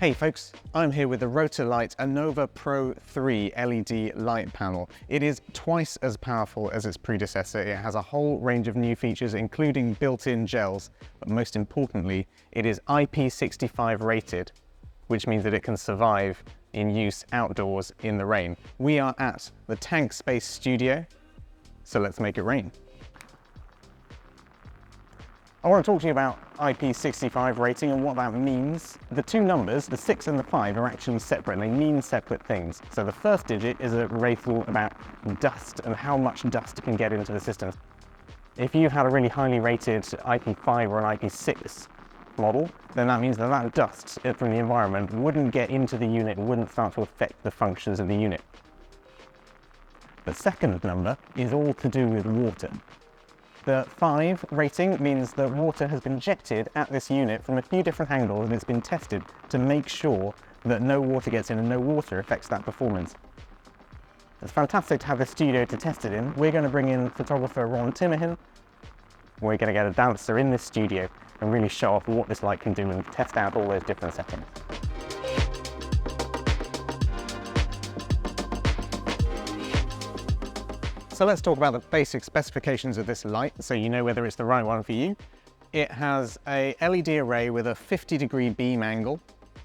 Hey folks, I'm here with the Rotolight Anova Pro 3 LED light panel. It is twice as powerful as its predecessor. It has a whole range of new features, including built-in gels, but most importantly, it is IP65 rated, which means that it can survive in use outdoors in the rain. We are at the Tankspace studio, so let's make it rain. I want to talk to you about IP65 rating and what that means. The two numbers, the 6 and the 5, are actually separate and they mean separate things. So the first digit is a rating about dust and how much dust can get into the system. If you had a really highly rated IP5 or an IP6 model, then that means that that dust from the environment wouldn't get into the unit, wouldn't start to affect the functions of the unit. The second number is all to do with water. The 5 rating means that water has been injected at this unit from a few different angles and it's been tested to make sure that no water gets in and no water affects that performance. It's fantastic to have the studio to test it in. We're going to bring in photographer Timehin. We're going to get a dancer in this studio and really show off what this light can do and test out all those different settings. So let's talk about the basic specifications of this light so you know whether it's the right one for you. It has a LED array with a 50-degree beam angle,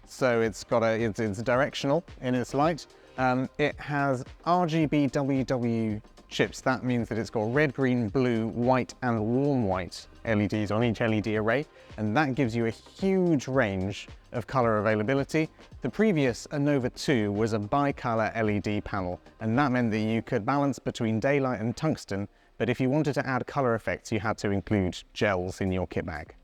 so it's directional in its light. It has RGBWW chips. That means that it's got red, green, blue, white and warm white LEDs on each LED array, and that gives you a huge range of color availability. The previous Anova 2 was a bicolor LED panel, and that meant that you could balance between daylight and tungsten, but if you wanted to add color effects, you had to include gels in your kit bag.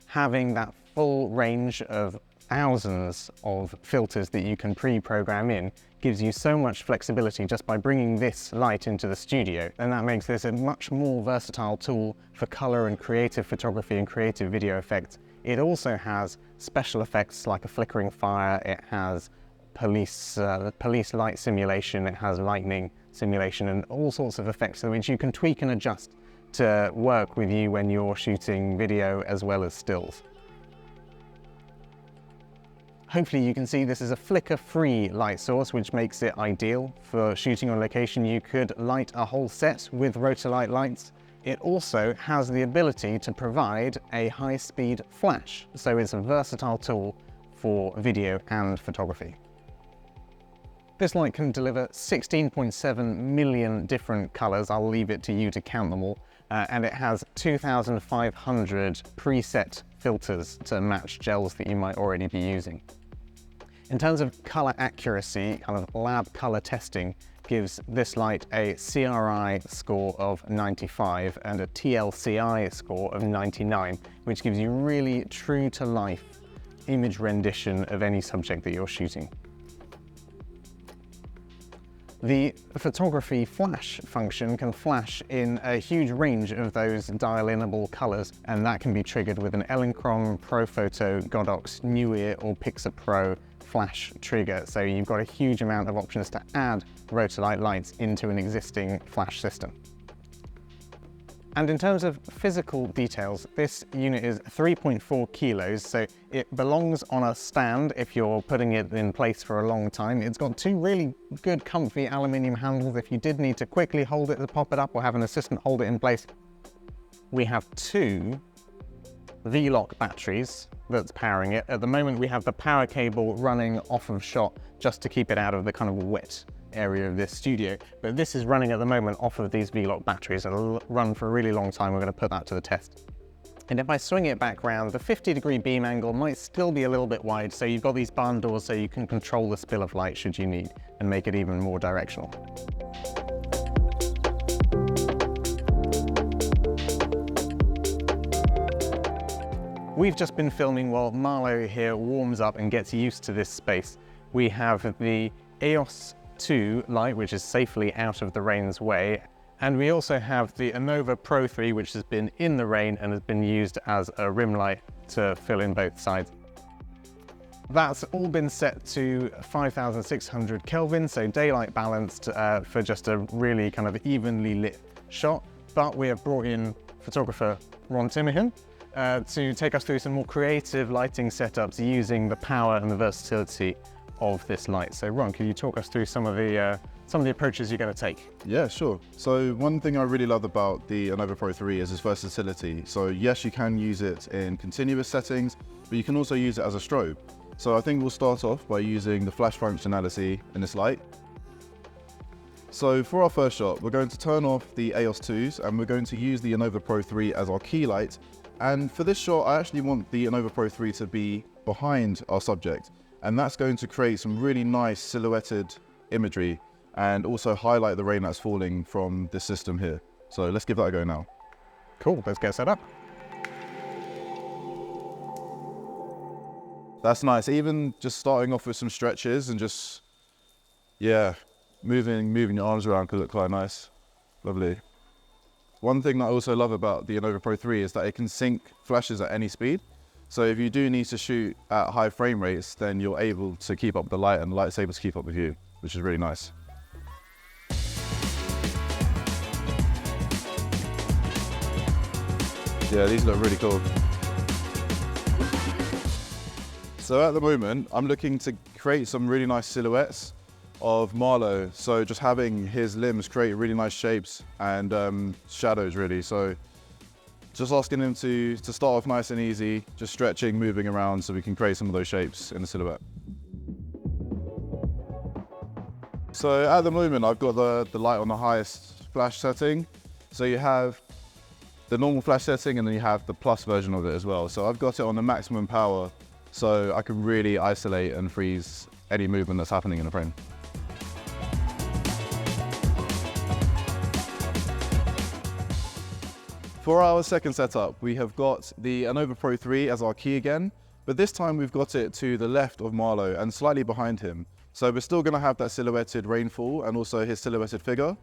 Having that full range of thousands of filters that you can pre-program in gives you so much flexibility just by bringing this light into the studio, and that makes this a much more versatile tool for color and creative photography and creative video effects. It also has special effects like a flickering fire, it has police light simulation, it has lightning simulation and all sorts of effects which you can tweak and adjust to work with you when you're shooting video as well as stills. Hopefully you can see this is a flicker-free light source, which makes it ideal for shooting on location. You could light a whole set with Rotolight lights. It also has the ability to provide a high-speed flash, so it's a versatile tool for video and photography. This light can deliver 16.7 million different colors. I'll leave it to you to count them all. And it has 2,500 preset filters to match gels that you might already be using. In terms of color accuracy, kind of lab color testing gives this light a CRI score of 95 and a TLCI score of 99, which gives you really true to life image rendition of any subject that you're shooting. The photography flash function can flash in a huge range of those dial-inable colors, and that can be triggered with an Elinchrom, ProPhoto, Godox, Newear or Pixar Pro flash trigger. So you've got a huge amount of options to add Rotolight lights into an existing flash system. And in terms of physical details, this unit is 3.4 kilos, so it belongs on a stand if you're putting it in place for a long time. It's got two really good comfy aluminium handles if you did need to quickly hold it to pop it up or have an assistant hold it in place. We have two V-lock batteries that's powering it. At the moment we have the power cable running off of shot just to keep it out of the kind of wet area of this studio, but this is running at the moment off of these V-lock batteries. It'll run for a really long time. We're going to put that to the test. And if I swing it back round, the 50-degree beam angle might still be a little bit wide, so you've got these barn doors so you can control the spill of light should you need and make it even more directional. We've just been filming while Marlo here warms up and gets used to this space. We have the UHS-II light, which is safely out of the rain's way, and we also have the Anova Pro 3, which has been in the rain and has been used as a rim light to fill in both sides. That's all been set to 5,600 Kelvin, so daylight balanced for just a really kind of evenly lit shot. But we have brought in photographer Timehin to take us through some more creative lighting setups using the power and the versatility of this light. So Ron, can you talk us through some of the approaches you're going to take? Yeah, sure. So one thing I really love about the Anova Pro 3 is its versatility. So yes, you can use it in continuous settings, but you can also use it as a strobe. So I think we'll start off by using the flash functionality in this light. So for our first shot, we're going to turn off the EOS-IIs and we're going to use the Anova Pro 3 as our key light. And for this shot, I actually want the Anova Pro 3 to be behind our subject. And that's going to create some really nice silhouetted imagery and also highlight the rain that's falling from this system here. So let's give that a go now. Cool, let's get set up. That's nice. Even just starting off with some stretches and just, yeah, moving your arms around could look quite nice. Lovely. One thing that I also love about the Anova Pro 3 is that it can sync flashes at any speed. So if you do need to shoot at high frame rates, then you're able to keep up with the light and the light's able to keep up with you, which is really nice. Yeah, these look really cool. So at the moment, I'm looking to create some really nice silhouettes of Marlowe. So just having his limbs create really nice shapes and shadows really. So just asking him to start off nice and easy, just stretching, moving around so we can create some of those shapes in the silhouette. So at the moment, I've got the light on the highest flash setting. So you have the normal flash setting and then you have the plus version of it as well. So I've got it on the maximum power so I can really isolate and freeze any movement that's happening in the frame. For our second setup, we have got the Anova Pro 3 as our key again, but this time we've got it to the left of Marlowe and slightly behind him. So we're still going to have that silhouetted rainfall and also his silhouetted figure.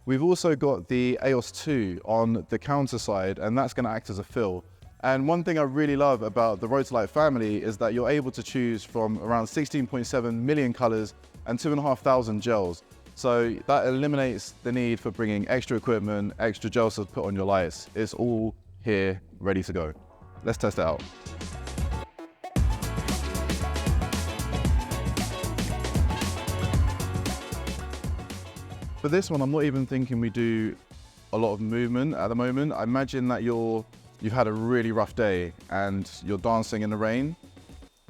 We've also got the EOS-II on the counter side, and that's going to act as a fill. And one thing I really love about the Rotolight family is that you're able to choose from around 16.7 million colors and 2,500 gels. So that eliminates the need for bringing extra equipment, extra gels to put on your lights. It's all here, ready to go. Let's test it out. For this one, I'm not even thinking we do a lot of movement at the moment. I imagine that you've had a really rough day and you're dancing in the rain.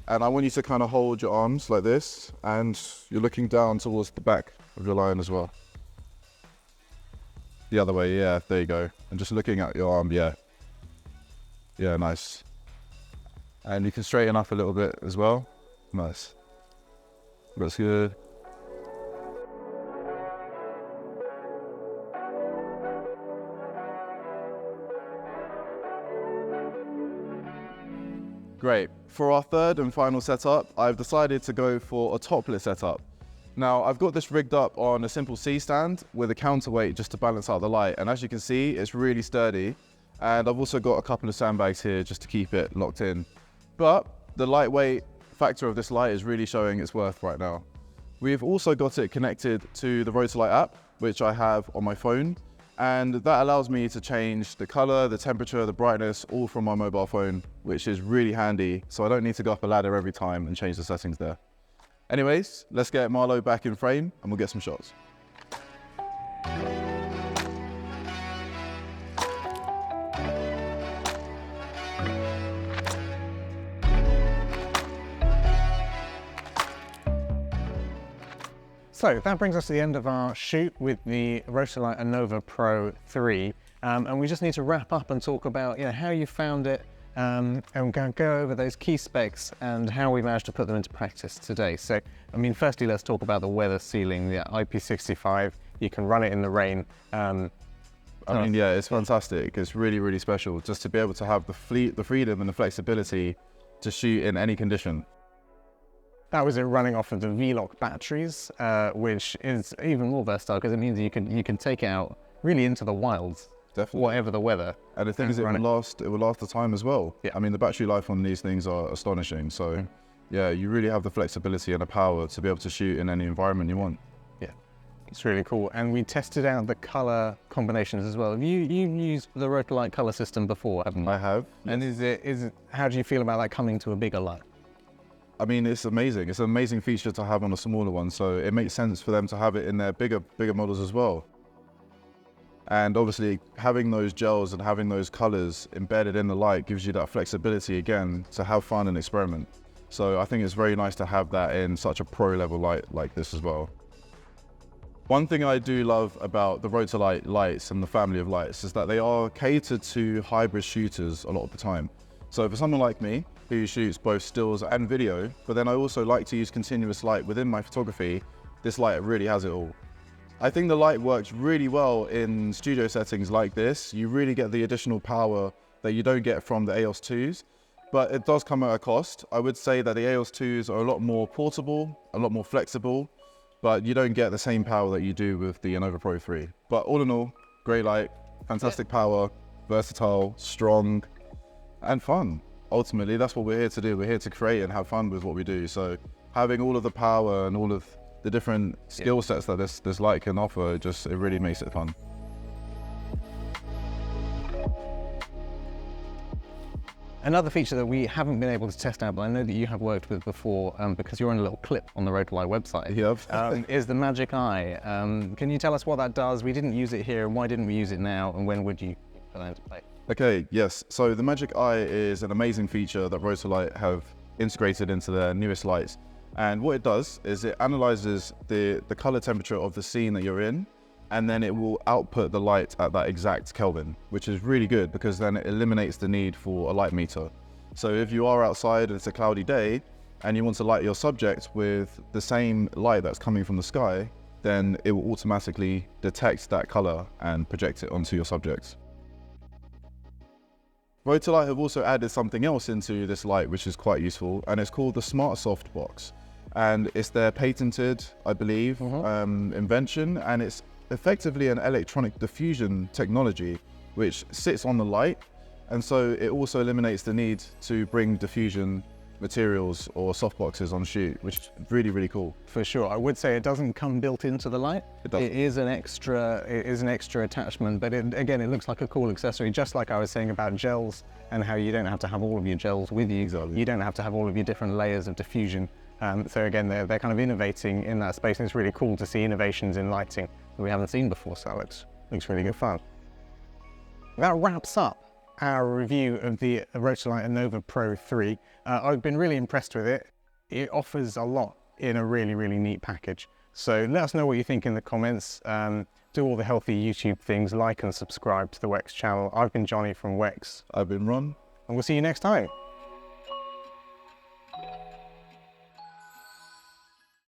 And I want you to kind of hold your arms like this and you're looking down towards the back of your line as well. The other way, yeah, there you go. And just looking at your arm, yeah. Yeah, nice. And you can straighten up a little bit as well. Nice. That's good. Great. For our third and final setup, I've decided to go for a top-lit setup. Now, I've got this rigged up on a simple C-stand with a counterweight just to balance out the light. And as you can see, it's really sturdy. And I've also got a couple of sandbags here just to keep it locked in. But the lightweight factor of this light is really showing its worth right now. We've also got it connected to the Rotolight app, which I have on my phone. And that allows me to change the color, the temperature, the brightness, all from my mobile phone, which is really handy. So I don't need to go up a ladder every time and change the settings there. Anyways, let's get Marlowe back in frame and we'll get some shots. So that brings us to the end of our shoot with the Rotolight Anova Pro 3. And we just need to wrap up and talk about how you found it and go over those key specs and how we managed to put them into practice today. So, I mean, firstly, let's talk about the weather sealing, the IP65. You can run it in the rain. I mean, yeah, it's fantastic. It's really, really special just to be able to have the freedom and the flexibility to shoot in any condition. That was it running off of the V-Lock batteries, which is even more versatile because it means you can take it out really into the wilds, definitely, whatever the weather. And the thing is, it will last the time as well. Yeah. I mean, the battery life on these things are astonishing. So, yeah, you really have the flexibility and the power to be able to shoot in any environment you want. Yeah. It's really cool. And we tested out the color combinations as well. You've used the Rotolight color system before, haven't you? I have. And how do you feel about that coming to a bigger light? I mean, it's amazing. It's an amazing feature to have on a smaller one, so it makes sense for them to have it in their bigger models as well. And obviously, having those gels and having those colors embedded in the light gives you that flexibility again to have fun and experiment. So I think it's very nice to have that in such a pro level light like this as well. One thing I do love about the Rotolight lights and the family of lights is that they are catered to hybrid shooters a lot of the time. So for someone like me, who shoots both stills and video, but then I also like to use continuous light within my photography, this light really has it all. I think the light works really well in studio settings like this. You really get the additional power that you don't get from the EOS-IIs, but it does come at a cost. I would say that the EOS-IIs are a lot more portable, a lot more flexible, but you don't get the same power that you do with the Anova Pro 3. But all in all, great light, fantastic power, versatile, strong, and fun. Ultimately, that's what we're here to do. We're here to create and have fun with what we do. So having all of the power and all of the different skill sets that this light can offer, it really makes it fun. Another feature that we haven't been able to test out, but I know that you have worked with before because you're on a little clip on the Rotolight website, is the Magic Eye. Can you tell us what that does? We didn't use it here, and why didn't we use it now, and when would you put that into play? Okay, yes. So the Magic Eye is an amazing feature that Rotolight have integrated into their newest lights. And what it does is it analyzes the color temperature of the scene that you're in, and then it will output the light at that exact Kelvin, which is really good because then it eliminates the need for a light meter. So if you are outside and it's a cloudy day and you want to light your subject with the same light that's coming from the sky, then it will automatically detect that color and project it onto your subject. Rotolight have also added something else into this light which is quite useful, and it's called the Smart Soft Box. And it's their patented, I believe, invention, and it's effectively an electronic diffusion technology which sits on the light, and so it also eliminates the need to bring diffusion materials or softboxes on shoot, which is really, really cool. For sure. I would say it doesn't come built into the light. It doesn't. It is an extra attachment, but again, it looks like a cool accessory, just like I was saying about gels and how you don't have to have all of your gels with you. Exactly. You don't have to have all of your different layers of diffusion. So again, they're kind of innovating in that space, and it's really cool to see innovations in lighting that we haven't seen before, so it looks really good fun. That wraps up our review of the Rotolight Anova Pro 3. I've been really impressed with it. It offers a lot in a really, really neat package. So let us know what you think in the comments. Do all the healthy YouTube things, like and subscribe to the Wex channel. I've been Johnny from Wex. I've been Ron. And we'll see you next time.